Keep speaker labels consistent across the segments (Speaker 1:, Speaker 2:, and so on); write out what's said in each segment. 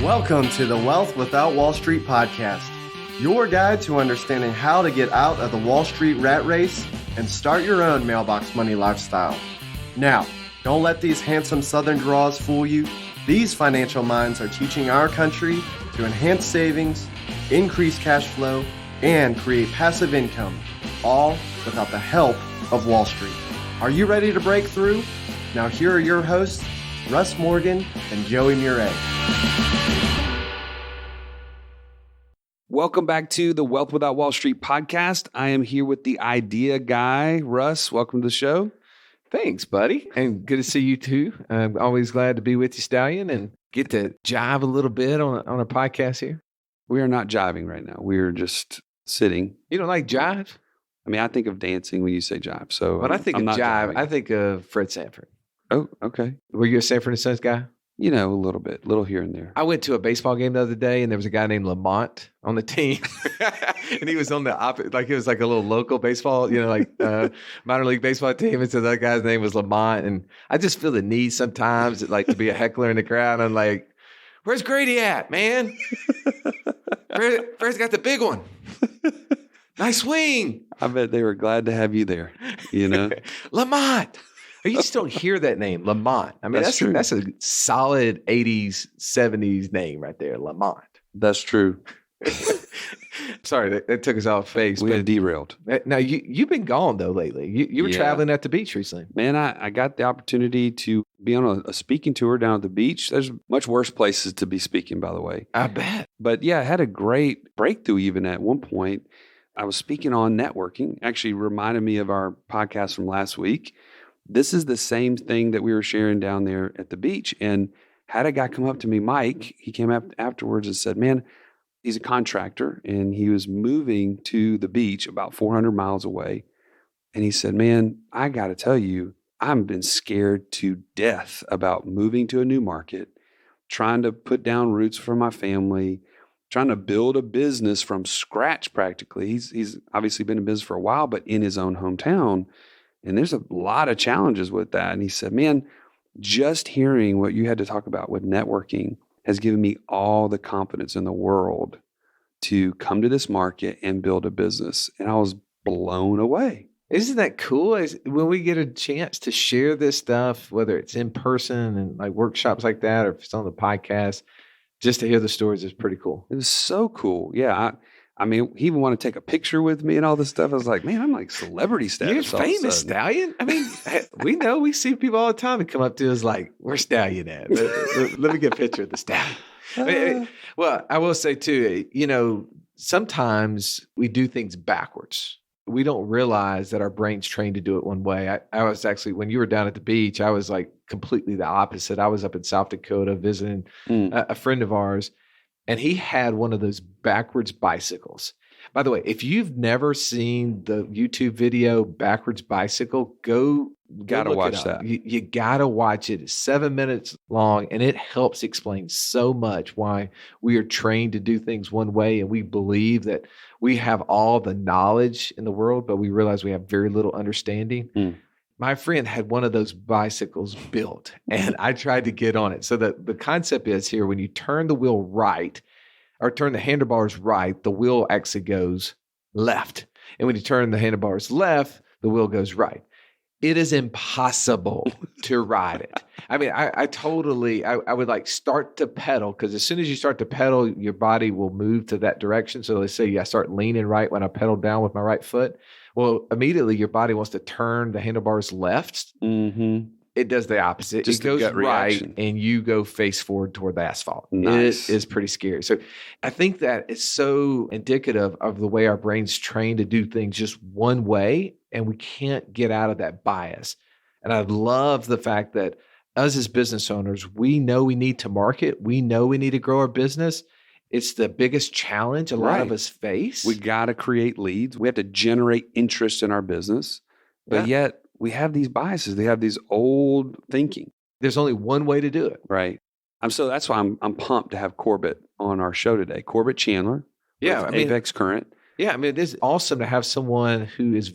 Speaker 1: Welcome to the Wealth Without Wall Street podcast, your guide to understanding how to get out of the Wall Street rat race and start your own mailbox money lifestyle. Now, don't let these handsome Southern draws fool you. These financial minds are teaching our country to enhance savings, increase cash flow, and create passive income, all without the help of Wall Street. Are you ready to break through? Now here are your hosts, Russ Morgan and Joey Murray.
Speaker 2: Welcome back to the Wealth Without Wall Street podcast. I am here with the idea guy, Russ. Welcome to the show.
Speaker 3: Thanks, buddy. And good to see you too. I'm always glad to be with you, Stallion, and get to jive a little bit on a podcast here.
Speaker 2: We are not jiving right now. We're just sitting.
Speaker 3: You don't like jive?
Speaker 2: I mean, I think of dancing when you say jive. So
Speaker 3: when I think
Speaker 2: I'm
Speaker 3: of jive,
Speaker 2: jiving.
Speaker 3: I think of Fred Sanford.
Speaker 2: Oh, okay.
Speaker 3: Were you a Sanford and Sons guy?
Speaker 2: You know, a little bit, little here and there.
Speaker 3: I went to a baseball game the other day, and there was a guy named Lamont on the team, and he was on the opposite, like it was like a little local baseball, minor league baseball team. And so that guy's name was Lamont, and I just feel the need sometimes, like to be a heckler in the crowd. I'm like, "Where's Grady at, man? Fred's got the big one. Nice swing."
Speaker 2: I bet they were glad to have you there. You know,
Speaker 3: Lamont. You just don't hear that name, Lamont. I mean, that's a solid 80s, 70s name right there, Lamont.
Speaker 2: That's true.
Speaker 3: Sorry, that took us off face.
Speaker 2: We got derailed.
Speaker 3: Now, you've been gone, though, lately. You were traveling at the beach recently.
Speaker 2: Man, I got the opportunity to be on a speaking tour down at the beach. There's much worse places to be speaking, by the way.
Speaker 3: I bet.
Speaker 2: But yeah, I had a great breakthrough even at one point. I was speaking on networking. Actually reminded me of our podcast from last week. This is the same thing that we were sharing down there at the beach. And had a guy come up to me, Mike, he came up afterwards and said, man, he's a contractor and he was moving to the beach about 400 miles away. And he said, man, I got to tell you, I've been scared to death about moving to a new market, trying to put down roots for my family, trying to build a business from scratch practically. He's obviously been in business for a while, but in his own hometown. And there's a lot of challenges with that. And he said, man, just hearing what you had to talk about with networking has given me all the confidence in the world to come to this market and build a business. And I was blown away.
Speaker 3: Isn't that cool? When we get a chance to share this stuff, whether it's in person and like workshops like that, or if it's on the podcast, just to hear the stories is pretty cool.
Speaker 2: It was so cool. Yeah. I mean, he even wanted to take a picture with me and all this stuff. I was like, man, I'm like celebrity status.
Speaker 3: You're famous, Stallion. I mean, we see people all the time that come up to us like, where's Stallion at? Let me get a picture of the Stallion. Well, I will say too, sometimes we do things backwards. We don't realize that our brain's trained to do it one way. I was actually, when you were down at the beach, I was like completely the opposite. I was up in South Dakota visiting a friend of ours. And he had one of those backwards bicycles. By the way, if you've never seen the YouTube video Backwards Bicycle, gotta watch that. You gotta watch it. It's 7 minutes long, and it helps explain so much why we are trained to do things one way, and we believe that we have all the knowledge in the world, but we realize we have very little understanding. My friend had one of those bicycles built, and I tried to get on it. So the concept is here, when you turn the wheel right or turn the handlebars right, the wheel actually goes left. And when you turn the handlebars left, the wheel goes right. It is impossible to ride it. I mean, I would like start to pedal, because as soon as you start to pedal, your body will move to that direction. So let's say I start leaning right when I pedal down with my right foot. Well, immediately your body wants to turn the handlebars left. Mm-hmm. It does the opposite.
Speaker 2: Just
Speaker 3: it goes right,
Speaker 2: reaction.
Speaker 3: And you go face forward toward the asphalt.
Speaker 2: Nice.
Speaker 3: It is pretty scary. So I think that it's so indicative of the way our brain's trained to do things just one way, and we can't get out of that bias. And I love the fact that us as business owners, we know we need to market. We know we need to grow our business. It's the biggest challenge a lot of us face.
Speaker 2: We got to create leads. We have to generate interest in our business. But yet we have these biases. They have these old thinking.
Speaker 3: There's only one way to do it.
Speaker 2: Right. So that's why I'm pumped to have Corbitt on our show today. Corbitt Chandler. Apex Current.
Speaker 3: Yeah. I mean, it is awesome to have someone who is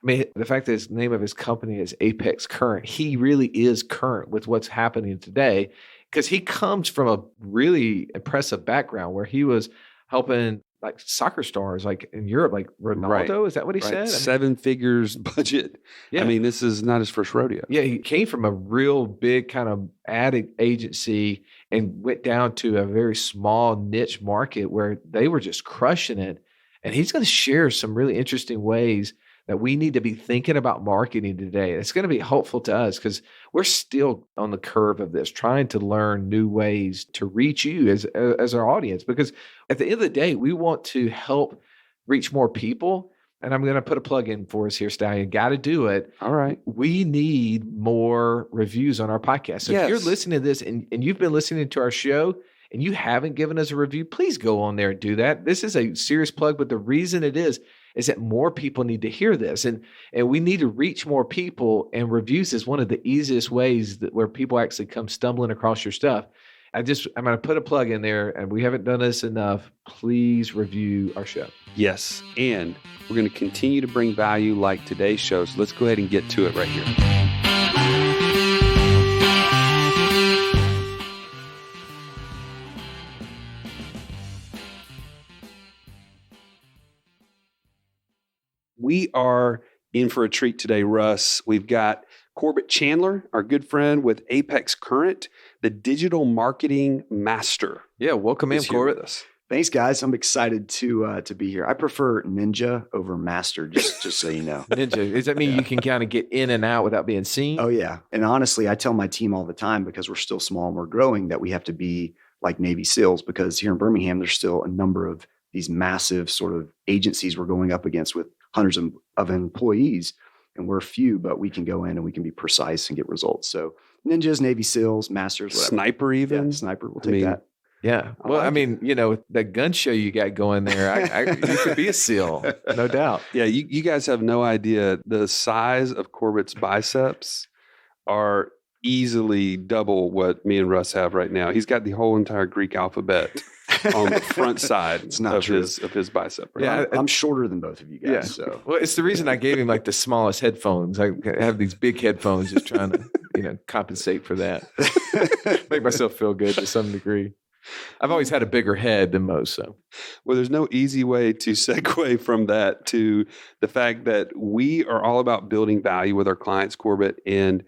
Speaker 3: the fact that his name of his company is Apex Current, he really is current with what's happening today. because he comes from a really impressive background where he was helping like soccer stars, like in Europe, like Ronaldo.
Speaker 2: Right.
Speaker 3: Is that what he said? I mean,
Speaker 2: 7 figures budget.
Speaker 3: Yeah.
Speaker 2: I mean, this is not his first rodeo.
Speaker 3: yeah, he came from a real big kind of ad agency and went down to a very small niche market where they were just crushing it. And he's going to share some really interesting ways that we need to be thinking about marketing today. It's going to be helpful to us because we're still on the curve of this, trying to learn new ways to reach you as our audience. Because at the end of the day, we want to help reach more people. And I'm going to put a plug in for us here, Stallion. Got to do it.
Speaker 2: All right.
Speaker 3: We need more reviews on our podcast. So if you're
Speaker 2: Yes.
Speaker 3: listening to this and you've been listening to our show and you haven't given us a review, please go on there and do that. This is a serious plug, but the reason it is that more people need to hear this. And we need to reach more people, and reviews is one of the easiest ways where people actually come stumbling across your stuff. I'm going to put a plug in there, and we haven't done this enough. Please review our show.
Speaker 2: Yes. And we're going to continue to bring value like today's show. So let's go ahead and get to it right here. We are in for a treat today, Russ. We've got Corbitt Chandler, our good friend with Apex Current, the digital marketing master.
Speaker 3: Yeah, welcome in,
Speaker 2: is here
Speaker 3: Corbitt.
Speaker 2: with us.
Speaker 4: Thanks, guys. I'm excited to be here. I prefer Ninja over Master, just so you know.
Speaker 3: Ninja. Does that mean you can kind of get in and out without being seen?
Speaker 4: Oh, yeah. And honestly, I tell my team all the time, because we're still small and we're growing, that we have to be like Navy SEALs, because here in Birmingham, there's still a number of these massive sort of agencies we're going up against with hundreds of employees. And we're few, but we can go in and we can be precise and get results. So Ninjas, Navy SEALs, Masters, whatever.
Speaker 2: Sniper even?
Speaker 4: Yeah, Sniper. We'll take that.
Speaker 3: Yeah.
Speaker 4: I
Speaker 3: Well,
Speaker 4: like
Speaker 3: I mean, you know, that gun show you got going there, you could be a SEAL, no doubt.
Speaker 2: Yeah, you guys have no idea. The size of Corbitt's biceps are easily double what me and Russ have right now. He's got the whole entire Greek alphabet on the front side
Speaker 4: It's not
Speaker 2: of
Speaker 4: true.
Speaker 2: his bicep. Right?
Speaker 3: Yeah,
Speaker 4: I'm shorter than both of you guys.
Speaker 3: Yeah.
Speaker 4: So
Speaker 3: Well, it's the reason I gave him like the smallest headphones. I have these big headphones just trying to, compensate for that. Make myself feel good to some degree. I've always had a bigger head than most, so.
Speaker 2: Well, there's no easy way to segue from that to the fact that we are all about building value with our clients, Corbitt. And,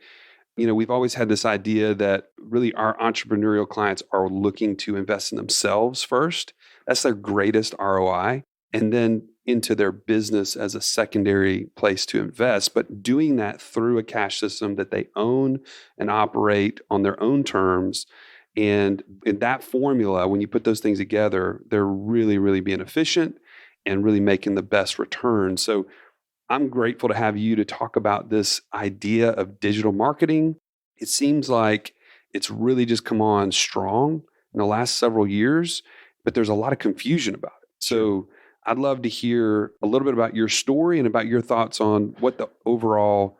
Speaker 2: we've always had this idea that really our entrepreneurial clients are looking to invest in themselves first. That's their greatest ROI. And then into their business as a secondary place to invest, but doing that through a cash system that they own and operate on their own terms. And in that formula, when you put those things together, they're really, really being efficient and really making the best return. So I'm grateful to have you to talk about this idea of digital marketing. It seems like it's really just come on strong in the last several years, but there's a lot of confusion about it. So I'd love to hear a little bit about your story and about your thoughts on what the overall,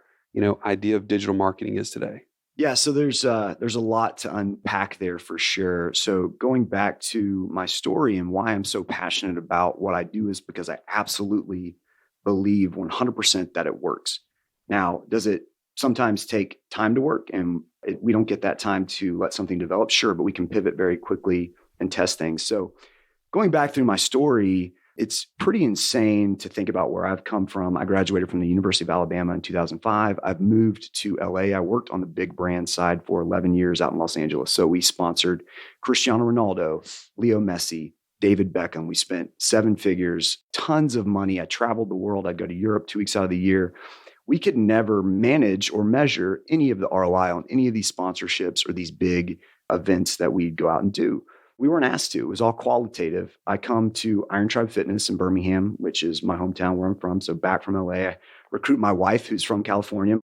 Speaker 2: idea of digital marketing is today.
Speaker 4: yeah, so there's a lot to unpack there for sure. So going back to my story and why I'm so passionate about what I do is because I absolutely believe 100% that it works. Now, does it sometimes take time to work and we don't get that time to let something develop? Sure, but we can pivot very quickly and test things. So going back through my story, it's pretty insane to think about where I've come from. I graduated from the University of Alabama in 2005. I've moved to LA. I worked on the big brand side for 11 years out in Los Angeles. So we sponsored Cristiano Ronaldo, Leo Messi, David Beckham. We spent 7 figures, tons of money. I traveled the world. I'd go to Europe 2 weeks out of the year. We could never manage or measure any of the ROI on any of these sponsorships or these big events that we'd go out and do. We weren't asked to. It was all qualitative. I come to Iron Tribe Fitness in Birmingham, which is my hometown where I'm from. So back from LA, I recruit my wife, who's from California,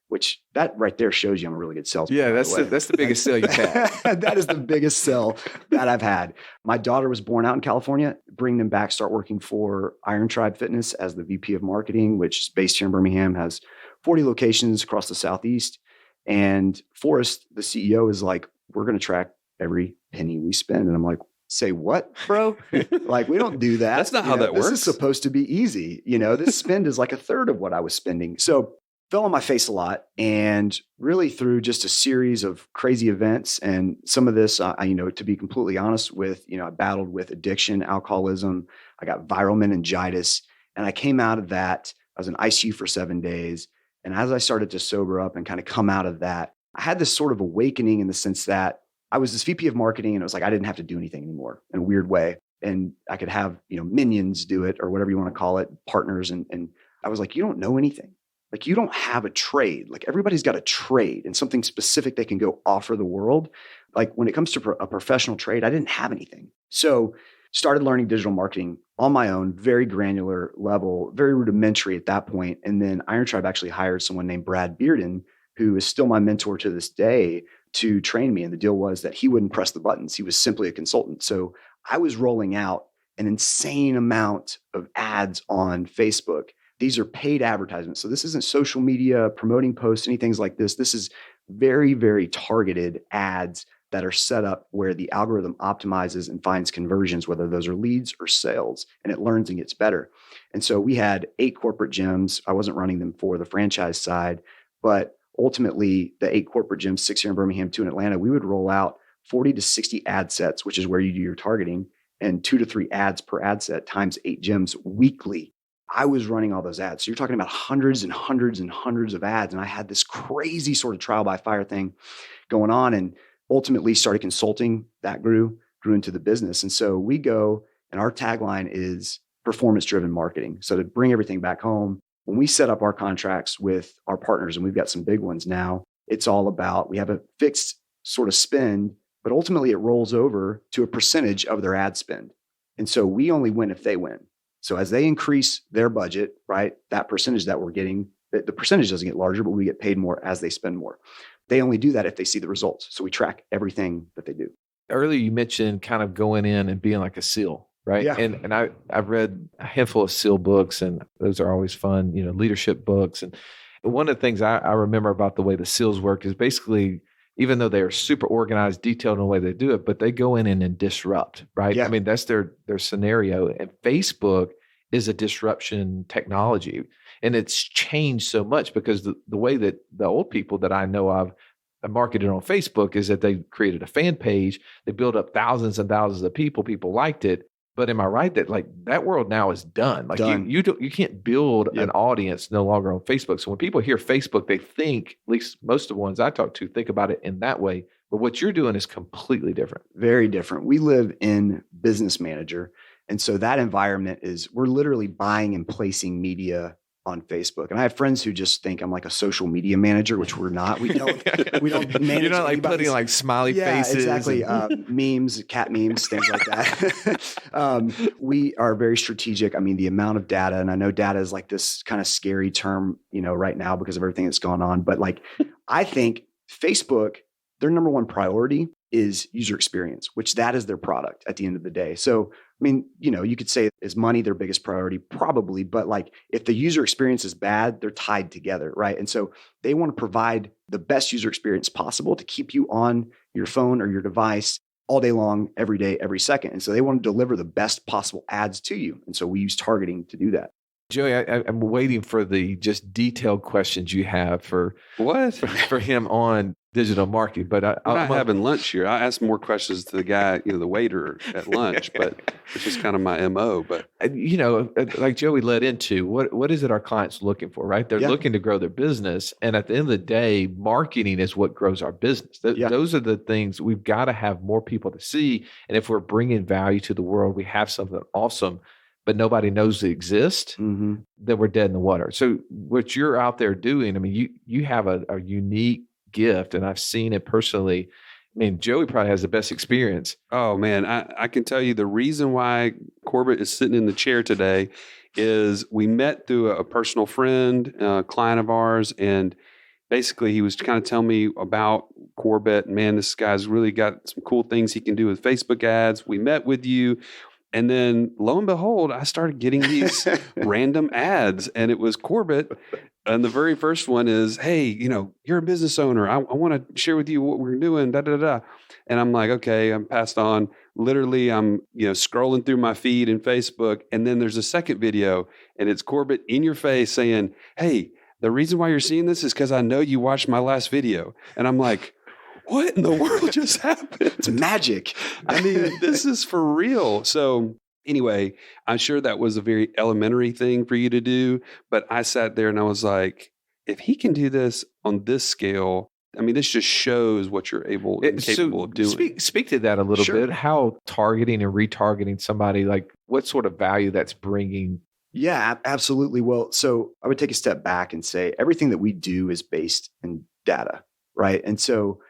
Speaker 4: which that right there shows you I'm a really good salesman.
Speaker 3: Yeah,
Speaker 4: by the way.
Speaker 3: that's the biggest sale you've had.
Speaker 4: That is the biggest sell that I've had. My daughter was born out in California. Bring them back, start working for Iron Tribe Fitness as the VP of marketing, which is based here in Birmingham, has 40 locations across the Southeast. And Forrest, the CEO, is like, we're going to track every penny we spend. And I'm like, say what, bro? Like, we don't do that.
Speaker 2: That's not how that
Speaker 4: This
Speaker 2: works.
Speaker 4: is supposed to be easy. This spend is like a third of what I was spending. So fell on my face a lot, and really through just a series of crazy events. And some of this, to be completely honest with, I battled with addiction, alcoholism. I got viral meningitis, and I came out of that. I was in ICU for 7 days. And as I started to sober up and kind of come out of that, I had this sort of awakening in the sense that I was this VP of marketing, and it was like I didn't have to do anything anymore in a weird way. And I could have, minions do it, or whatever you want to call it, partners. And I was like, you don't know anything. Like, you don't have a trade. Like, everybody's got a trade and something specific they can go offer the world. Like, when it comes to a professional trade, I didn't have anything. So started learning digital marketing on my own, very granular level, very rudimentary at that point. And then Iron Tribe actually hired someone named Brad Bearden, who is still my mentor to this day, to train me. And the deal was that he wouldn't press the buttons. He was simply a consultant. So I was rolling out an insane amount of ads on Facebook. These are paid advertisements. So this isn't social media, promoting posts, anything like this. This is very, very targeted ads that are set up where the algorithm optimizes and finds conversions, whether those are leads or sales, and it learns and gets better. And so we had 8 corporate gyms. I wasn't running them for the franchise side, but ultimately the 8 corporate gyms, 6 here in Birmingham, 2 in Atlanta, we would roll out 40 to 60 ad sets, which is where you do your targeting, and 2 to 3 ads per ad set times 8 gyms weekly. I was running all those ads. So you're talking about hundreds and hundreds and hundreds of ads. And I had this crazy sort of trial by fire thing going on, and ultimately started consulting. That grew into the business. And so we go, and our tagline is performance-driven marketing. So to bring everything back home, when we set up our contracts with our partners, and we've got some big ones now, it's all about, we have a fixed sort of spend, but ultimately it rolls over to a percentage of their ad spend. And so we only win if they win. So as they increase their budget, right, that percentage that we're getting, the percentage doesn't get larger, but we get paid more as they spend more. They only do that if they see the results. So we track everything that they do.
Speaker 3: Earlier, you mentioned kind of going in and being like a SEAL, right?
Speaker 4: Yeah.
Speaker 3: And I've read a handful of SEAL books, and those are always fun, leadership books. And one of the things I remember about the way the SEALs work is basically, even though they're super organized, detailed in the way they do it, but they go in and disrupt, right?
Speaker 4: Yeah.
Speaker 3: I mean, that's their scenario. And Facebook is a disruption technology. And it's changed so much because the way that the old people that I know of marketed on Facebook is that they created a fan page, they built up thousands and thousands of people liked it. But am I right that like that world now is done? Like
Speaker 4: done.
Speaker 3: You can't build an audience no longer on Facebook. So when people hear Facebook, they think, at least most of the ones I talk to, think about it in that way. But what you're doing is completely different.
Speaker 4: Very different. We live in Business Manager. And so that environment is, we're literally buying and placing media on Facebook. And I have friends who just think I'm like a social media manager, which we're not. We don't manage.
Speaker 3: You're not like putting like smiley faces.
Speaker 4: Exactly. Memes, cat memes, things like that. We are very strategic. I mean, the amount of data, and I know data is like this kind of scary term, right now because of everything that's gone on. But like, I think Facebook, their number one priority is user experience, which that is their product at the end of the day. So, I mean, you could say, is money their biggest priority? Probably. But like, if the user experience is bad, they're tied together, right? And so they want to provide the best user experience possible to keep you on your phone or your device all day long, every day, every second. And so they want to deliver the best possible ads to you. And so we use targeting to do that.
Speaker 3: Joey, I'm waiting for the just detailed questions you have for him on digital marketing. But
Speaker 2: I'm not having lunch here. I asked more questions to the guy, the waiter at lunch, but which is kind of my MO. But
Speaker 3: like Joey led into, what is it our clients looking for, right? They're looking to grow their business, and at the end of the day, marketing is what grows our business. Those are the things we've got to have more people to see, and if we're bringing value to the world, we have something awesome, but nobody knows they exist, then we're dead in the water. So what you're out there doing, I mean, you have a unique gift, and I've seen it personally. I mean, Joey probably has the best experience.
Speaker 2: Oh man, I can tell you the reason why Corbitt is sitting in the chair today is we met through a personal friend, a client of ours, and basically he was kind of telling me about Corbitt. Man, this guy's really got some cool things he can do with Facebook ads. We met with you. And then lo and behold, I started getting these random ads, and it was Corbitt. And the very first one is, hey, you're a business owner. I want to share with you what we're doing, da, da, da. And I'm like, okay, I'm passed on. Literally, I'm, scrolling through my feed in Facebook. And then there's a second video, and it's Corbitt in your face saying, hey, the reason why you're seeing this is because I know you watched my last video. And I'm like, what in the world just happened?
Speaker 4: It's magic.
Speaker 2: I mean, this is for real. So anyway, I'm sure that was a very elementary thing for you to do. But I sat there and I was like, if he can do this on this scale, I mean, this just shows what you're able and capable of doing.
Speaker 3: Speak to that a little
Speaker 4: Sure.
Speaker 3: bit. How targeting and retargeting somebody, like what sort of value that's bringing?
Speaker 4: Yeah, absolutely. Well, so I would take a step back and say everything that we do is based in data, right? And so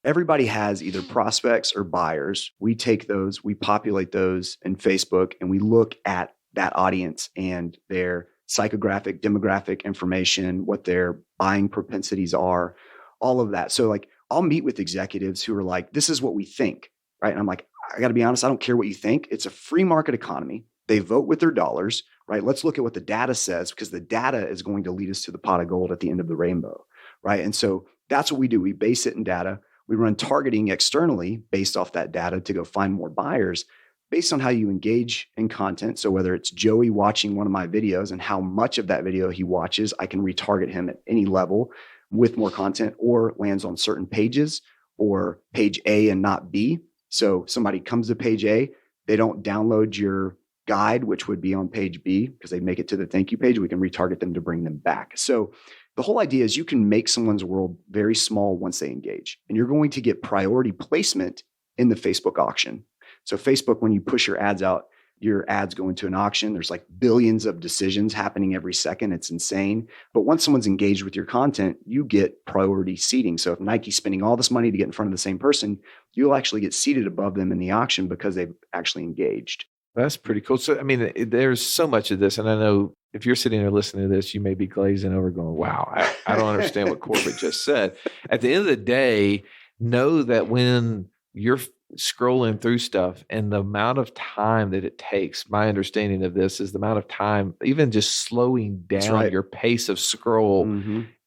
Speaker 4: everybody has either prospects or buyers. We take those, we populate those in Facebook, and we look at that audience and their psychographic, demographic information, what their buying propensities are, all of that. So like I'll meet with executives who are like, this is what we think, right? And I'm like, I got to be honest, I don't care what you think. It's a free market economy. They vote with their dollars, right? Let's look at what the data says, because the data is going to lead us to the pot of gold at the end of the rainbow, right? And so that's what we do. We base it in data. We run targeting externally based off that data to go find more buyers based on how you engage in content. So whether it's Joey watching one of my videos and how much of that video he watches, I can retarget him at any level with more content, or lands on certain pages or page A and not B. So somebody comes to page A, they don't download your guide, which would be on page B because they make it to the thank you page. We can retarget them to bring them back. So the whole idea is you can make someone's world very small once they engage, and you're going to get priority placement in the Facebook auction. So Facebook, when you push your ads out, your ads go into an auction. There's like billions of decisions happening every second. It's insane. But once someone's engaged with your content, you get priority seating. So if Nike's spending all this money to get in front of the same person, you'll actually get seated above them in the auction because they've actually engaged.
Speaker 3: That's pretty cool. So, I mean, there's so much of this. And I know if you're sitting there listening to this, you may be glazing over going, wow, I don't understand what Corbitt just said. At the end of the day, know that when you're scrolling through stuff and the amount of time that it takes, my understanding of this is the amount of time, even just slowing down your pace of scroll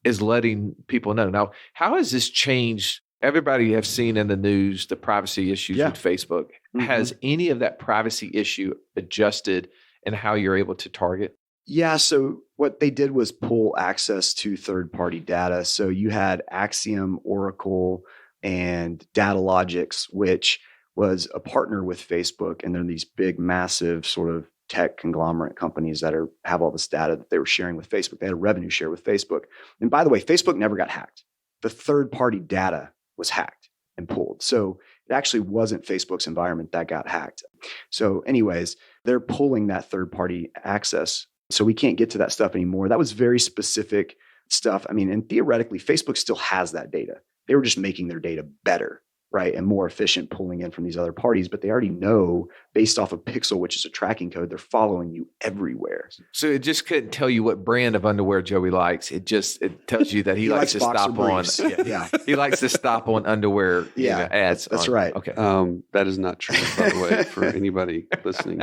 Speaker 3: is letting people know. Now, how has this changed? Everybody have seen in the news the privacy issues with Facebook. Has any of that privacy issue adjusted in how you're able to target?
Speaker 4: Yeah. So what they did was pull access to third-party data. So you had Axiom, Oracle, and Datalogics, which was a partner with Facebook. And they're these big, massive sort of tech conglomerate companies that have all this data that they were sharing with Facebook. They had a revenue share with Facebook. And by the way, Facebook never got hacked. The third-party data was hacked and pulled. So it actually wasn't Facebook's environment that got hacked. So anyways, they're pulling that third-party access. So we can't get to that stuff anymore. That was very specific stuff. I mean, and theoretically, Facebook still has that data. They were just making their data better, right? And more efficient pulling in from these other parties, but they already know based off of Pixel, which is a tracking code, they're following you everywhere.
Speaker 3: So it just couldn't tell you what brand of underwear Joey likes. It tells you that he likes to stop on. He likes to stop on underwear ads.
Speaker 4: That's right.
Speaker 3: Okay.
Speaker 2: That is not true, by the way, for anybody listening.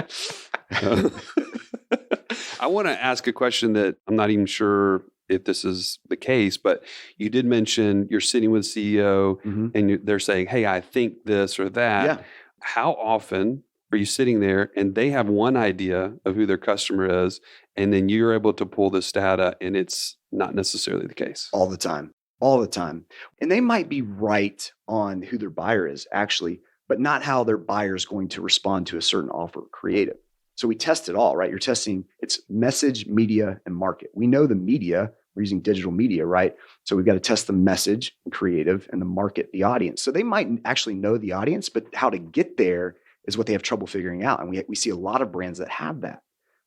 Speaker 2: I want to ask a question that I'm not even sure if this is the case, but you did mention you're sitting with CEO and they're saying, hey, I think this or that.
Speaker 4: Yeah.
Speaker 2: How often are you sitting there and they have one idea of who their customer is, and then you're able to pull this data and it's not necessarily the case?
Speaker 4: All the time. And they might be right on who their buyer is actually, but not how their buyer is going to respond to a certain offer or creative. So we test it all, right? You're testing, it's message, media, and market. We know the media, we're using digital media, right? So we've got to test the message and creative and the market, the audience. So they might actually know the audience, but how to get there is what they have trouble figuring out. And we see a lot of brands that have that,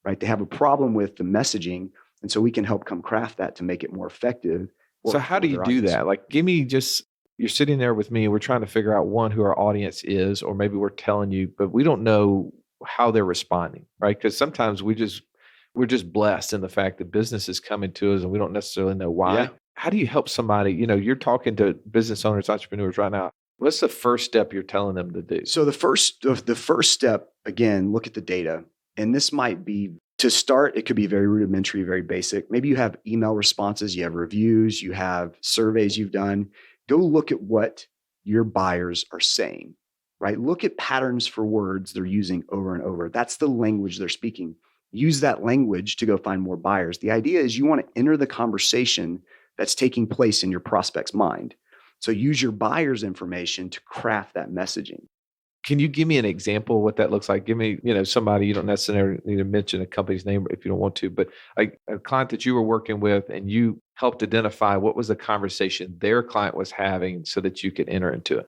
Speaker 4: right? They have a problem with the messaging. And so we can help come craft that to make it more effective.
Speaker 3: So how do you do that? Like, give me just, you're sitting there with me and we're trying to figure out one, who our audience is, or maybe we're telling you, but we don't know how they're responding, right? Because sometimes we're just blessed in the fact that business is coming to us and we don't necessarily know why. Yeah. How do you help somebody? You know, you're talking to business owners, entrepreneurs right now. What's the first step you're telling them to do?
Speaker 4: So the first step, again, look at the data. And this might be, to start, it could be very rudimentary, very basic. Maybe you have email responses, you have reviews, you have surveys you've done. Go look at what your buyers are saying, right? Look at patterns for words they're using over and over. That's the language they're speaking. use that language to go find more buyers. The idea is you want to enter the conversation that's taking place in your prospect's mind. So use your buyer's information to craft that messaging.
Speaker 3: Can you give me an example of what that looks like? Give me, somebody, you don't necessarily need to mention a company's name if you don't want to, but like a client that you were working with and you helped identify what was the conversation their client was having so that you could enter into it.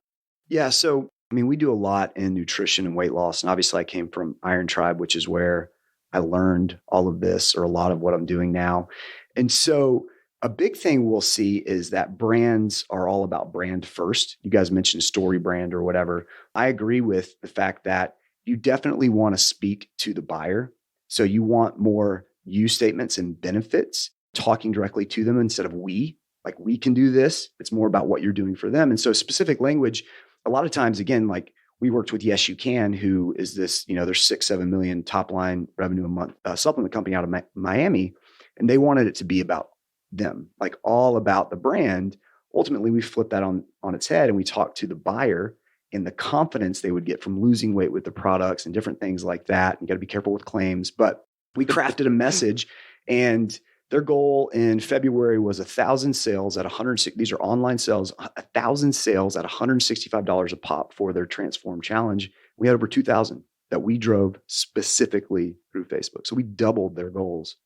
Speaker 4: Yeah. So, we do a lot in nutrition and weight loss. And obviously I came from Iron Tribe, which is where I learned all of this or a lot of what I'm doing now. And so a big thing we'll see is that brands are all about brand first. You guys mentioned story brand or whatever. I agree with the fact that you definitely want to speak to the buyer. So you want more you statements and benefits, talking directly to them instead of we, like we can do this. It's more about what you're doing for them. And so specific language, a lot of times, again, like we worked with Yes You Can, who is this, there's 6-7 million top line revenue a month supplement company out of Miami. And they wanted it to be about them, like all about the brand. Ultimately, we flipped that on its head and we talked to the buyer and the confidence they would get from losing weight with the products and different things like that. You got to be careful with claims, but we crafted a message, and their goal in February was 1,000 sales at 160. These are online sales, 1,000 sales at $165 a pop for their Transform Challenge. We had over 2,000 that we drove specifically through Facebook. So we doubled their goals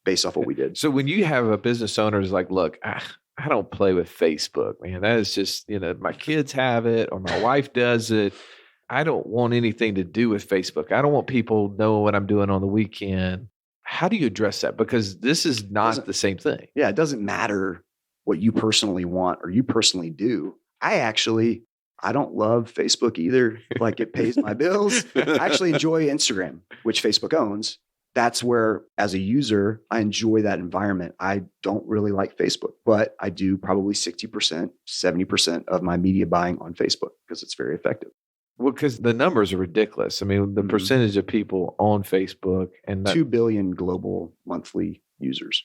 Speaker 4: based off what we did.
Speaker 3: So when you have a business owner who's like, look, I don't play with Facebook, man. That is just, my kids have it or my wife does it. I don't want anything to do with Facebook. I don't want people knowing what I'm doing on the weekend. How do you address that? Because this is not the same thing.
Speaker 4: Yeah, it doesn't matter what you personally want or you personally do. I don't love Facebook either. Like it pays my bills. I actually enjoy Instagram, which Facebook owns. That's where, as a user, I enjoy that environment. I don't really like Facebook, but I do probably 60%, 70% of my media buying on Facebook because it's very effective.
Speaker 3: Well, because the numbers are ridiculous. The percentage of people on Facebook and
Speaker 4: 2 billion global monthly users.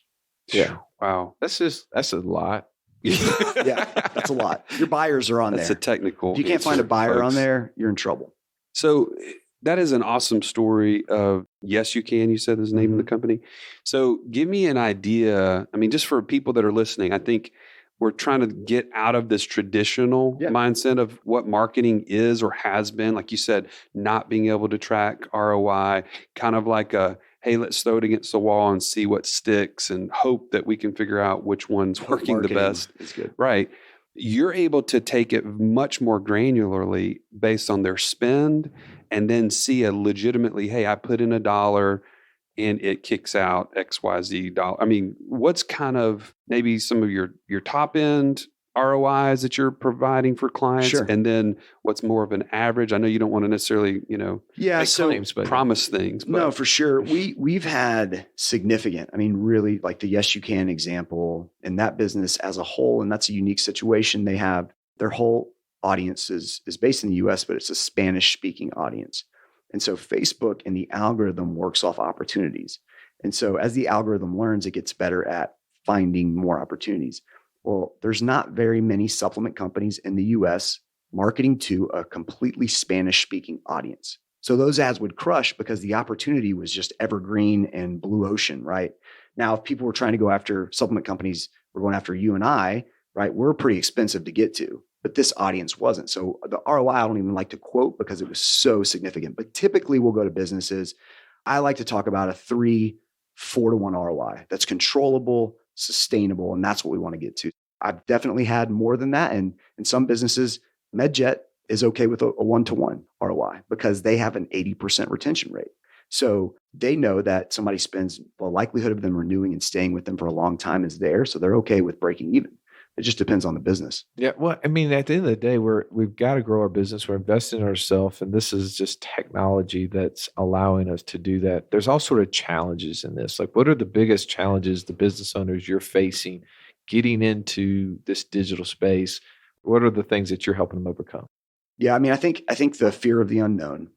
Speaker 3: Yeah.
Speaker 2: Wow.
Speaker 3: That's a lot.
Speaker 4: Yeah, that's a lot. Your buyers are on there.
Speaker 2: That's a technical.
Speaker 4: If you can't find a buyer
Speaker 2: folks
Speaker 4: on there, you're in trouble.
Speaker 2: So that is an awesome story of Yes You Can. You said is the name of the company. So give me an idea. Just for people that are listening, I think we're trying to get out of this traditional mindset of what marketing is or has been. Like you said, not being able to track ROI, kind of like hey, let's throw it against the wall and see what sticks and hope that we can figure out which one's working the best.
Speaker 4: Is good.
Speaker 2: Right. You're able to take it much more granularly based on their spend and then see a legitimately, hey, I put in $1 and it kicks out XYZ dollar. What's kind of maybe some of your top end ROIs that you're providing for clients?
Speaker 4: Sure.
Speaker 2: And then what's more of an average? I know you don't want to necessarily, make claims, but promise things. But.
Speaker 4: No, for sure. We've had significant, really like the Yes You Can example in that business as a whole. And that's a unique situation. They have their whole audience is based in the US, but it's a Spanish speaking audience. And so Facebook and the algorithm works off opportunities. And so as the algorithm learns, it gets better at finding more opportunities. Well, there's not very many supplement companies in the US marketing to a completely Spanish speaking audience. So those ads would crush because the opportunity was just evergreen and blue ocean, right? Now, if people were trying to go after supplement companies, we're going after you and I, right? We're pretty expensive to get to. But this audience wasn't. So the ROI, I don't even like to quote because it was so significant. But typically we'll go to businesses. I like to talk about a 3-4 to 1 ROI that's controllable, sustainable, and that's what we want to get to. I've definitely had more than that. And in some businesses, MedJet is okay with a 1-to-1 ROI because they have an 80% retention rate. So they know that somebody spends, the likelihood of them renewing and staying with them for a long time is there. So they're okay with breaking even. It just depends on the business.
Speaker 3: Yeah. Well, at the end of the day, we've got to grow our business. We're investing in ourselves. And this is just technology that's allowing us to do that. There's all sort of challenges in this. Like, what are the biggest challenges the business owners you're facing getting into this digital space? What are the things that you're helping them overcome?
Speaker 4: Yeah. I think the fear of the unknown,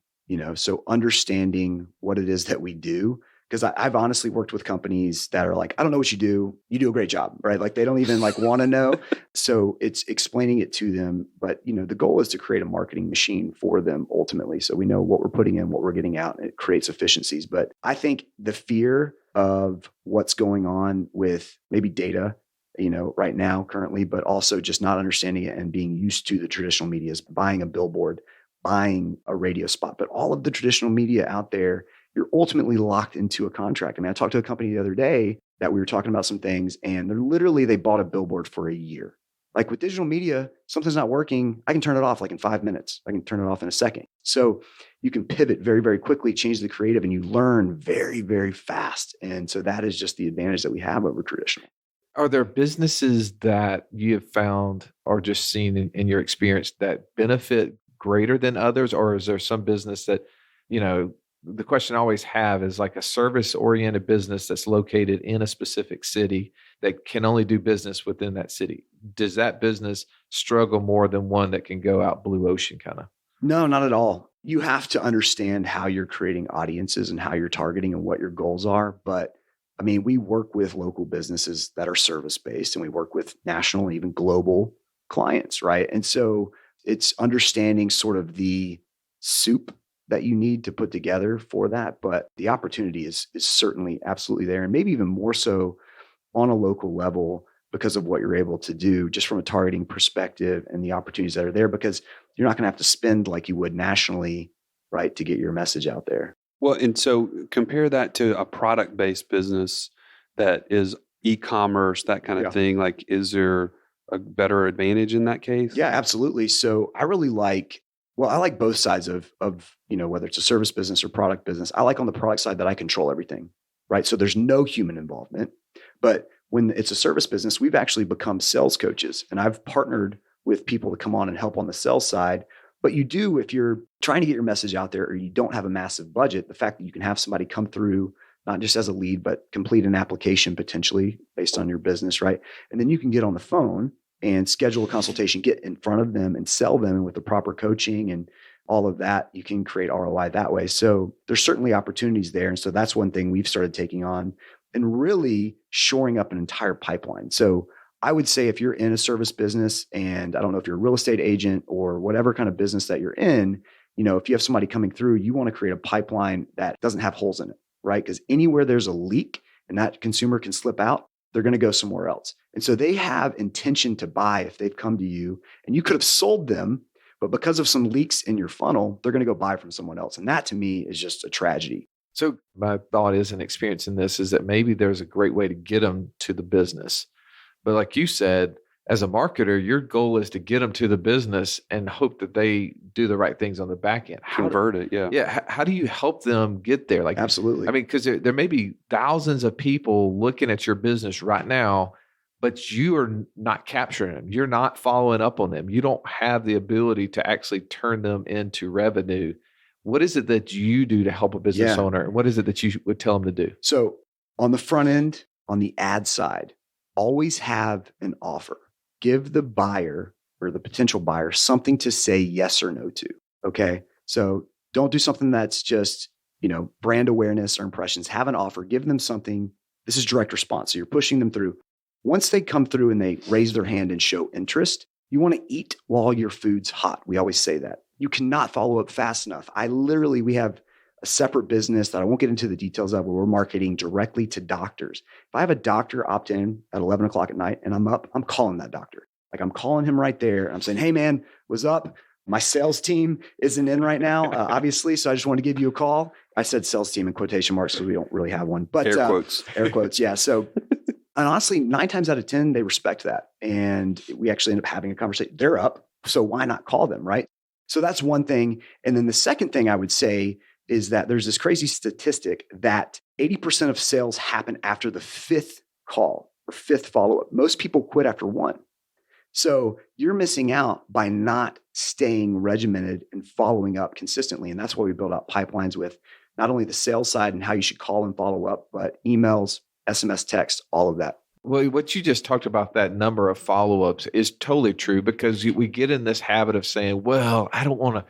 Speaker 4: so understanding what it is that we do, Because I've honestly worked with companies that are like, I don't know what you do. You do a great job, right? Like they don't even like want to know. So it's explaining it to them. But the goal is to create a marketing machine for them ultimately. So we know what we're putting in, what we're getting out, and it creates efficiencies. But I think the fear of what's going on with maybe data, right now currently, but also just not understanding it and being used to the traditional media is buying a billboard, buying a radio spot. But all of the traditional media out there, you're ultimately locked into a contract. I mean, I talked to a company the other day that we were talking about some things, and they bought a billboard for a year. Like with digital media, something's not working. I can turn it off like in 5 minutes. I can turn it off in a second. So you can pivot very, very quickly, change the creative, and you learn very, very fast. And so that is just the advantage that we have over traditional.
Speaker 3: Are there businesses that you have found or just seen in your experience that benefit greater than others? Or is there some business that, the question I always have is like a service-oriented business that's located in a specific city that can only do business within that city. Does that business struggle more than one that can go out blue ocean kind of?
Speaker 4: No, not at all. You have to understand how you're creating audiences and how you're targeting and what your goals are. But I mean, we work with local businesses that are service-based, and we work with national and even global clients, right? And so it's understanding sort of the soup that you need to put together for that. But the opportunity is certainly absolutely there, and maybe even more so on a local level because of what you're able to do just from a targeting perspective and the opportunities that are there, because you're not going to have to spend like you would nationally, right, to get your message out there.
Speaker 2: Well, and so compare that to a product-based business that is e-commerce, that kind of thing. Like, is there a better advantage in that case?
Speaker 4: Yeah, absolutely. So I really I like both sides of whether it's a service business or product business. I like on the product side that I control everything, right? So there's no human involvement. But when it's a service business, we've actually become sales coaches, and I've partnered with people to come on and help on the sales side. But you do, if you're trying to get your message out there or you don't have a massive budget, the fact that you can have somebody come through, not just as a lead, but complete an application potentially based on your business, right? And then you can get on the phone and schedule a consultation, get in front of them and sell them. And with the proper coaching and all of that, you can create ROI that way. So there's certainly opportunities there. And so that's one thing we've started taking on and really shoring up an entire pipeline. So I would say if you're in a service business, and I don't know if you're a real estate agent or whatever kind of business that you're in, if you have somebody coming through, you want to create a pipeline that doesn't have holes in it, right? Because anywhere there's a leak and that consumer can slip out, they're going to go somewhere else. And so they have intention to buy if they've come to you, and you could have sold them, but because of some leaks in your funnel, they're going to go buy from someone else. And that to me is just a tragedy.
Speaker 3: So my thought is, and experience in this is that maybe there's a great way to get them to the business. But like you said, as a marketer, your goal is to get them to the business and hope that they do the right things on the back end.
Speaker 2: Convert it, yeah.
Speaker 3: Yeah. How do you help them get there? Like,
Speaker 4: absolutely.
Speaker 3: I mean, because there may be thousands of people looking at your business right now, but you are not capturing them. You're not following up on them. You don't have the ability to actually turn them into revenue. What is it that you do to help a business owner? What is it that you would tell them to do?
Speaker 4: So on the front end, on the ad side, always have an offer. Give the buyer or the potential buyer something to say yes or no to. Okay. So don't do something that's just, brand awareness or impressions. Have an offer, give them something. This is direct response. So you're pushing them through. Once they come through and they raise their hand and show interest, you want to eat while your food's hot. We always say that. You cannot follow up fast enough. We have a separate business that I won't get into the details of, where we're marketing directly to doctors. If I have a doctor opt in at 11 o'clock at night and I'm up, I'm calling that doctor. Like I'm calling him right there. I'm saying, hey man, what's up? My sales team isn't in right now, obviously. So I just want to give you a call. I said sales team in quotation marks because we don't really have one, but
Speaker 2: air quotes.
Speaker 4: Air quotes. Yeah. So, and honestly, 9 times out of 10, they respect that. And we actually end up having a conversation. They're up. So why not call them? Right. So that's one thing. And then the second thing I would say is that there's this crazy statistic that 80% of sales happen after the 5th call or 5th follow-up. Most people quit after 1. So you're missing out by not staying regimented and following up consistently. And that's why we build out pipelines with not only the sales side and how you should call and follow up, but emails, SMS, text, all of that.
Speaker 3: Well, what you just talked about, that number of follow-ups, is totally true, because we get in this habit of saying, well, I don't want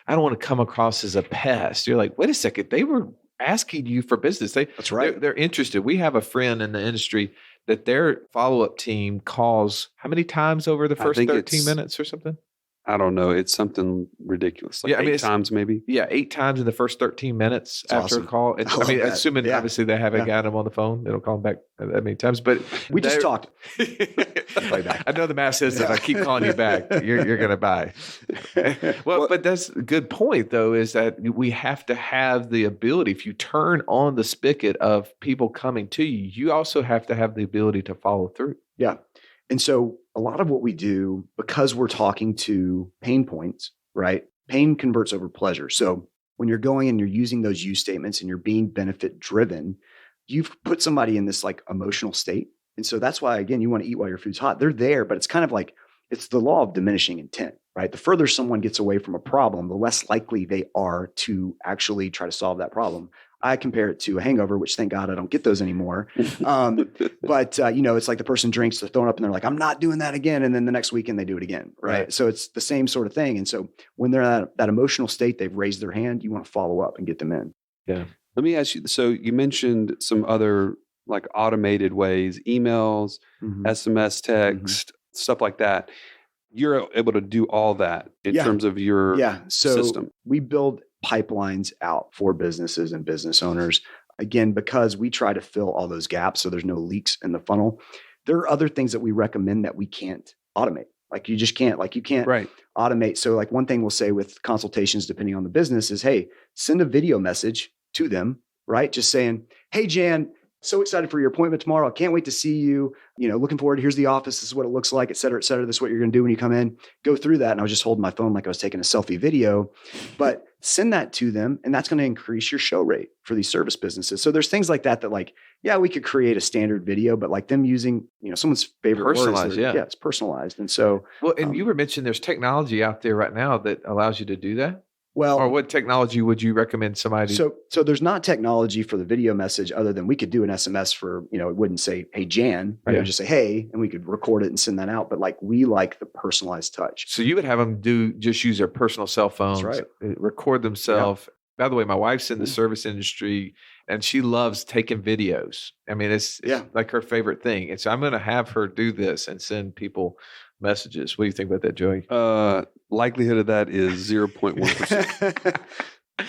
Speaker 3: to come across as a pest. You're like, wait a second, they were asking you for business.
Speaker 4: That's right.
Speaker 3: They're interested. We have a friend in the industry that their follow-up team calls how many times over the first 13 minutes or something?
Speaker 2: I don't know. It's something ridiculous. Like 8 times maybe.
Speaker 3: Yeah, 8 times in the first 13 minutes after a call. And, assuming obviously they haven't got them on the phone, they don't call them back that many times. But
Speaker 4: we just talked.
Speaker 3: I know the math says that if I keep calling you back, you're going to buy. Well, but that's a good point, though, is that we have to have the ability. If you turn on the spigot of people coming to you, you also have to have the ability to follow through.
Speaker 4: Yeah. And so a lot of what we do, because we're talking to pain points, right? Pain converts over pleasure. So when you're going and you're using those use statements and you're being benefit driven, you've put somebody in this like emotional state. And so that's why, again, you want to eat while your food's hot. They're there, but it's kind of like, it's the law of diminishing intent, right? The further someone gets away from a problem, the less likely they are to actually try to solve that problem. I compare it to a hangover, which thank God I don't get those anymore. But it's like the person drinks, they're throwing up and they're like, I'm not doing that again. And then the next weekend they do it again. Right. So it's the same sort of thing. And so when they're at that emotional state, they've raised their hand, you want to follow up and get them in.
Speaker 3: Yeah.
Speaker 2: Let me ask you, so you mentioned some other like automated ways, emails, SMS text, stuff like that. You're able to do all that in terms of your system.
Speaker 4: We build pipelines out for businesses and business owners. Again, because we try to fill all those gaps so there's no leaks in the funnel. There are other things that we recommend that we can't automate. Like you just can't, like you can't automate. So like one thing we'll say with consultations, depending on the business is, hey, send a video message to them, right? Just saying, hey, Jan, so excited for your appointment tomorrow. I can't wait to see you. Looking forward. Here's the office. This is what it looks like, et cetera, et cetera. This is what you're going to do when you come in. Go through that. And I was just holding my phone like I was taking a selfie video, but send that to them. And that's going to increase your show rate for these service businesses. So there's things like that like, we could create a standard video, but like them using, someone's favorite
Speaker 3: personalized,
Speaker 4: words. It's personalized. And so,
Speaker 3: well, and you were mentioning there's technology out there right now that allows you to do that.
Speaker 4: Well,
Speaker 3: or what technology would you recommend somebody?
Speaker 4: So there's not technology for the video message other than we could do an SMS for, it wouldn't say, hey, Jan, right? It would just say, hey, and we could record it and send that out. But like, we like the personalized touch.
Speaker 3: So you would have them just use their personal cell phones, record themselves. Yeah. By the way, my wife's in the service industry and she loves taking videos. I mean, it's like her favorite thing. And so I'm going to have her do this and send people messages. What do you think about that, Joey?
Speaker 2: Likelihood of that is 0.1%.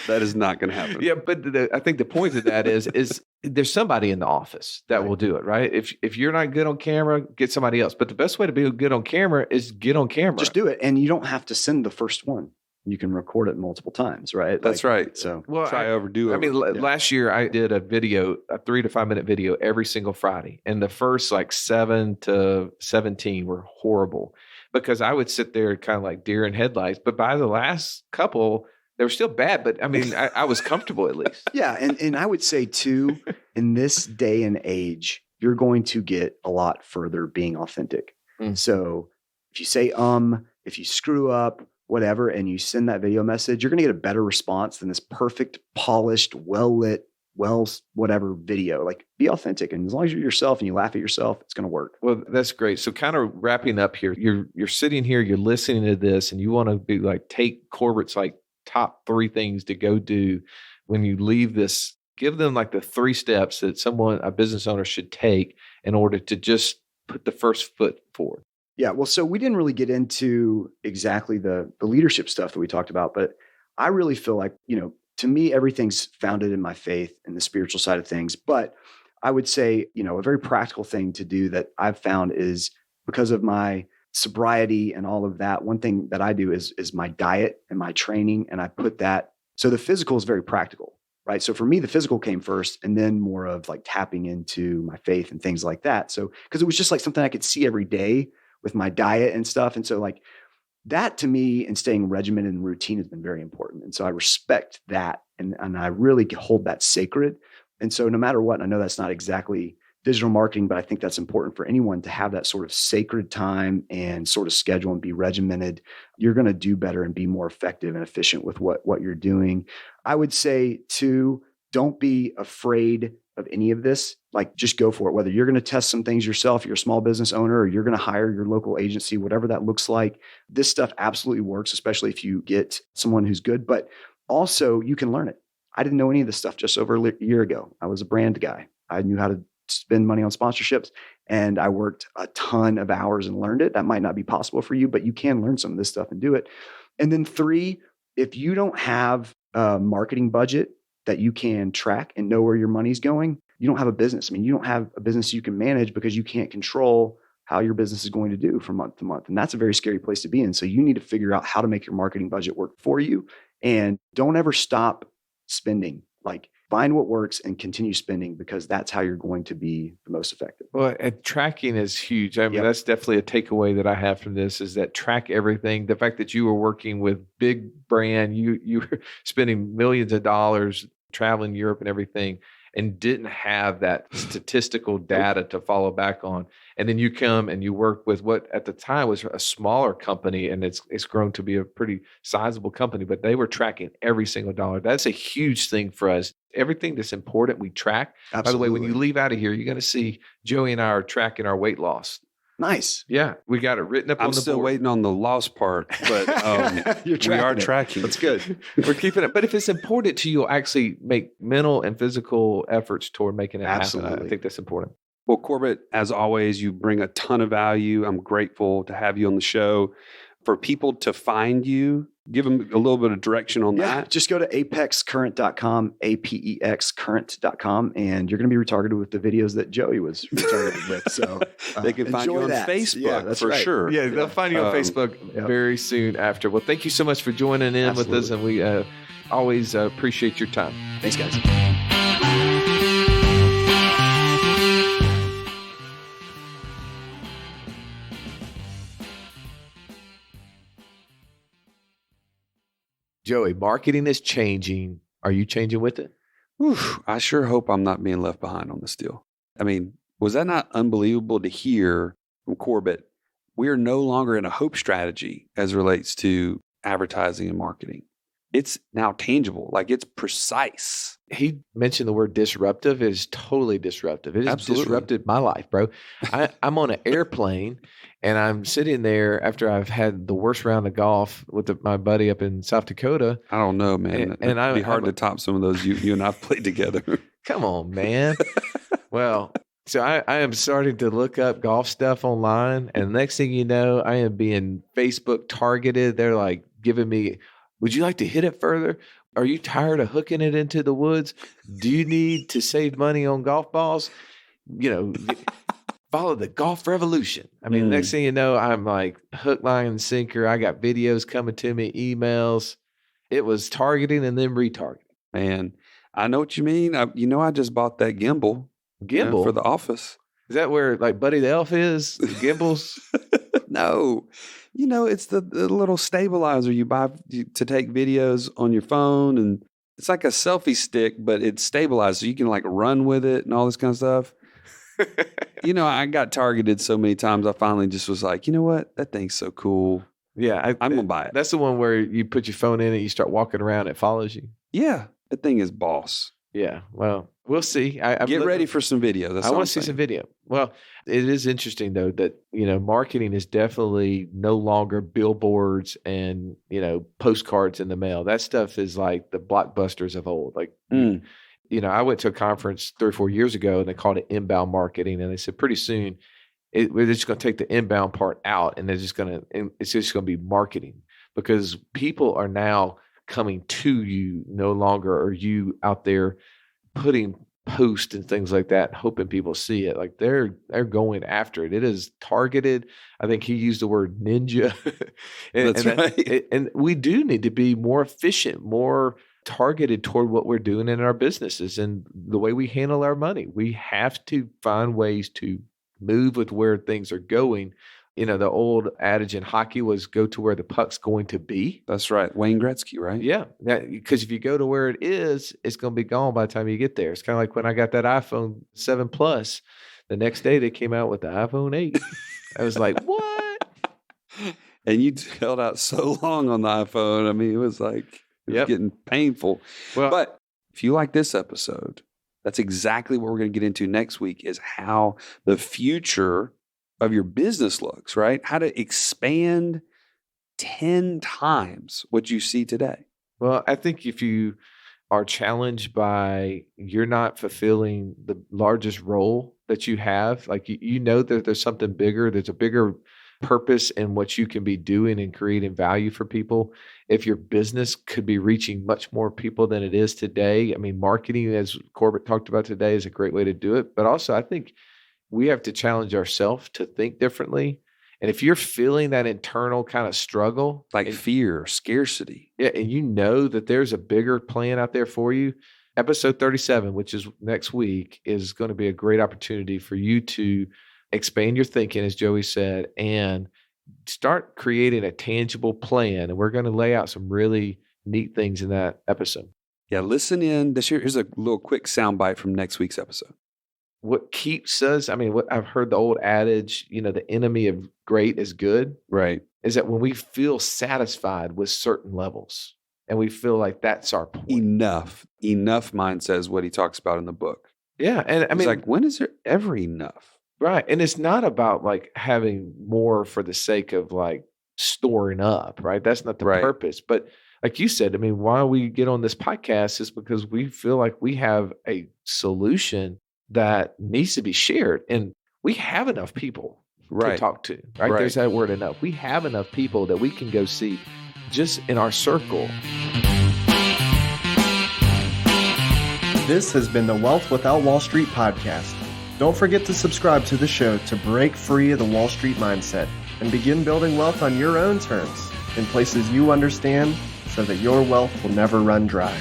Speaker 2: That is not going to happen.
Speaker 3: Yeah, but I think the point of that is there's somebody in the office that will do it, right? If you're not good on camera, get somebody else. But the best way to be good on camera is get on camera.
Speaker 4: Just do it. And you don't have to send the first one. You can record it multiple times, right?
Speaker 2: That's right.
Speaker 4: So
Speaker 2: try overdo it.
Speaker 3: I mean, last year I did a 3 to 5 minute video every single Friday. And the first like 7 to 17 were horrible because I would sit there kind of like deer in headlights. But by the last couple, they were still bad. But I mean, I was comfortable at least.
Speaker 4: Yeah. And I would say too, in this day and age, you're going to get a lot further being authentic. So if you say, if you screw up, whatever, and you send that video message, you're going to get a better response than this perfect, polished, well-lit, whatever video. Like, be authentic. And as long as you're yourself and you laugh at yourself, it's going to work.
Speaker 3: Well, that's great. So kind of wrapping up here, you're sitting here, you're listening to this, and you want to be like, take Corbitt's like top 3 things to go do when you leave this. Give them like the 3 steps that a business owner should take in order to just put the first foot forward.
Speaker 4: Yeah. Well, so we didn't really get into exactly the leadership stuff that we talked about, but I really feel like, to me, everything's founded in my faith and the spiritual side of things. But I would say, a very practical thing to do that I've found is because of my sobriety and all of that. One thing that I do is my diet and my training. And I put that, so the physical is very practical, right? So for me, the physical came first and then more of like tapping into my faith and things like that. So, because it was just like something I could see every day with my diet and stuff. And so like that to me and staying regimented and routine has been very important. And so I respect that. And I really hold that sacred. And so no matter what, I know that's not exactly digital marketing, but I think that's important for anyone to have that sort of sacred time and sort of schedule and be regimented. You're going to do better and be more effective and efficient with what you're doing. I would say too, don't be afraid of any of this. Like, just go for it. Whether you're going to test some things yourself, you're a small business owner, or you're going to hire your local agency, whatever that looks like, this stuff absolutely works, especially if you get someone who's good. But also, you can learn it. I didn't know any of this stuff just over a year ago. I was a brand guy. I knew how to spend money on sponsorships, and I worked a ton of hours and learned it. That might not be possible for you, but you can learn some of this stuff and do it. And then 3, if you don't have a marketing budget that you can track and know where your money's going, you don't have a business. I mean, you don't have a business you can manage because you can't control how your business is going to do from month to month. And that's a very scary place to be in. So you need to figure out how to make your marketing budget work for you, and don't ever stop spending. Like, find what works and continue spending, because that's how you're going to be the most effective.
Speaker 3: Well, and tracking is huge. I mean, that's definitely a takeaway that I have from this, is that track everything. The fact that you were working with big brand, you were spending millions of dollars traveling Europe and everything, and didn't have that statistical data to follow back on. And then you come and you work with what at the time was a smaller company, and it's grown to be a pretty sizable company, but they were tracking every single dollar. That's a huge thing for us. Everything that's important, we track.
Speaker 4: Absolutely.
Speaker 3: By the way, when you leave out of here, you're going to see Joey and I are tracking our weight loss.
Speaker 4: Nice.
Speaker 3: Yeah, we got it written up on the board.
Speaker 2: I'm still waiting on the loss part, but we are tracking.
Speaker 4: That's good.
Speaker 3: We're keeping it. But if it's important to you, you'll actually make mental and physical efforts toward making it happen. I think that's important.
Speaker 2: Well, Corbitt, as always, you bring a ton of value. I'm grateful to have you on the show. For people to find you, give them a little bit of direction on that.
Speaker 4: Just go to apexcurrent.com, apexcurrent.com, and you're going to be retargeted with the videos that Joey was retargeted with. So
Speaker 2: they can find you on Facebook for sure.
Speaker 3: Yeah, they'll find you on Facebook very soon after. Well, thank you so much for joining in with us, and we always appreciate your time.
Speaker 4: Thanks, guys.
Speaker 3: Joey, marketing is changing. Are you changing with it?
Speaker 2: I sure hope I'm not being left behind on this deal. I mean, was that not unbelievable to hear from Corbitt? We are no longer in a hope strategy as relates to advertising and marketing. It's now tangible, like it's precise.
Speaker 3: He mentioned the word disruptive. It is totally disruptive. It has disrupted my life, bro. I'm on an airplane, and I'm sitting there after I've had the worst round of golf with my buddy up in South Dakota.
Speaker 2: I don't know, man. It'd be hard to top some of those you and I played together.
Speaker 3: Come on, man. Well, so I am starting to look up golf stuff online, and next thing you know, I am being Facebook targeted. They're like giving me, would you like to hit it further? Are you tired of hooking it into the woods? Do you need to save money on golf balls? You know, follow the golf revolution. I mean, next thing you know, I'm like hook, line, and sinker. I got videos coming to me, emails. It was targeting and then retargeting.
Speaker 2: Man, I know what you mean. I just bought that gimbal.
Speaker 3: Gimbal?
Speaker 2: For the office.
Speaker 3: Is that where like Buddy the Elf is? The gimbals?
Speaker 2: No. It's the little stabilizer you buy to take videos on your phone, and it's like a selfie stick, but it's stabilized so you can like run with it and all this kind of stuff. I got targeted so many times. I finally just was like, you know what? That thing's so cool.
Speaker 3: Yeah.
Speaker 2: I'm going to buy it.
Speaker 3: That's the one where you put your phone in and you start walking around. It follows you.
Speaker 2: Yeah. That thing is boss.
Speaker 3: Yeah. Well, we'll see.
Speaker 2: Get ready for some video.
Speaker 3: I want to see some video. Well, it is interesting though that, marketing is definitely no longer billboards and, postcards in the mail. That stuff is like the blockbusters of old. Like, I went to a conference 3 or 4 years ago, and they called it inbound marketing. And they said pretty soon we're just going to take the inbound part out, and it's just going to be marketing, because people are now coming to you. No longer are you out there putting posts and things like that, hoping people see it. Like they're going after it. It is targeted. I think he used the word ninja.
Speaker 2: That's right.
Speaker 3: And we do need to be more efficient, more targeted toward what we're doing in our businesses and the way we handle our money. We have to find ways to move with where things are going. The old adage in hockey was go to where the puck's going to be.
Speaker 2: That's right. Wayne Gretzky, right?
Speaker 3: Yeah. Because if you go to where it is, it's going to be gone by the time you get there. It's kind of like when I got that iPhone 7 Plus. The next day they came out with the iPhone 8. I was like, what?
Speaker 2: And you held out so long on the iPhone. I mean, it was like, getting painful.
Speaker 3: Well,
Speaker 2: but if you like this episode, that's exactly what we're going to get into next week, is how the future of your business looks, right? How to expand 10 times what you see today.
Speaker 3: Well, I think if you are challenged by you're not fulfilling the largest role that you have, like you know that there's something bigger, there's a bigger purpose in what you can be doing and creating value for people. If your business could be reaching much more people than it is today, I mean, marketing, as Corbitt talked about today, is a great way to do it. But also, I think we have to challenge ourselves to think differently. And if you're feeling that internal kind of struggle,
Speaker 2: like fear, scarcity,
Speaker 3: yeah, and you know that there's a bigger plan out there for you, episode 37, which is next week, is going to be a great opportunity for you to expand your thinking, as Joey said, and start creating a tangible plan. And we're going to lay out some really neat things in that episode.
Speaker 2: Yeah, listen in this year. Here's a little quick soundbite from next week's episode.
Speaker 3: What keeps us, I mean, what I've heard the old adage, the enemy of great is good.
Speaker 2: Right.
Speaker 3: Is that when we feel satisfied with certain levels and we feel like that's our point.
Speaker 2: Enough mindset is what he talks about in the book.
Speaker 3: Yeah. And I mean,
Speaker 2: like, when is there ever enough?
Speaker 3: Right. And it's not about like having more for the sake of like storing up, right? That's not the purpose. But like you said, I mean, why we get on this podcast is because we feel like we have a solution that needs to be shared. And we have enough people to talk to, right? There's that word enough. We have enough people that we can go see just in our circle.
Speaker 1: This has been the Wealth Without Wall Street podcast. Don't forget to subscribe to the show to break free of the Wall Street mindset and begin building wealth on your own terms in places you understand so that your wealth will never run dry.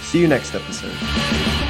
Speaker 1: See you next episode.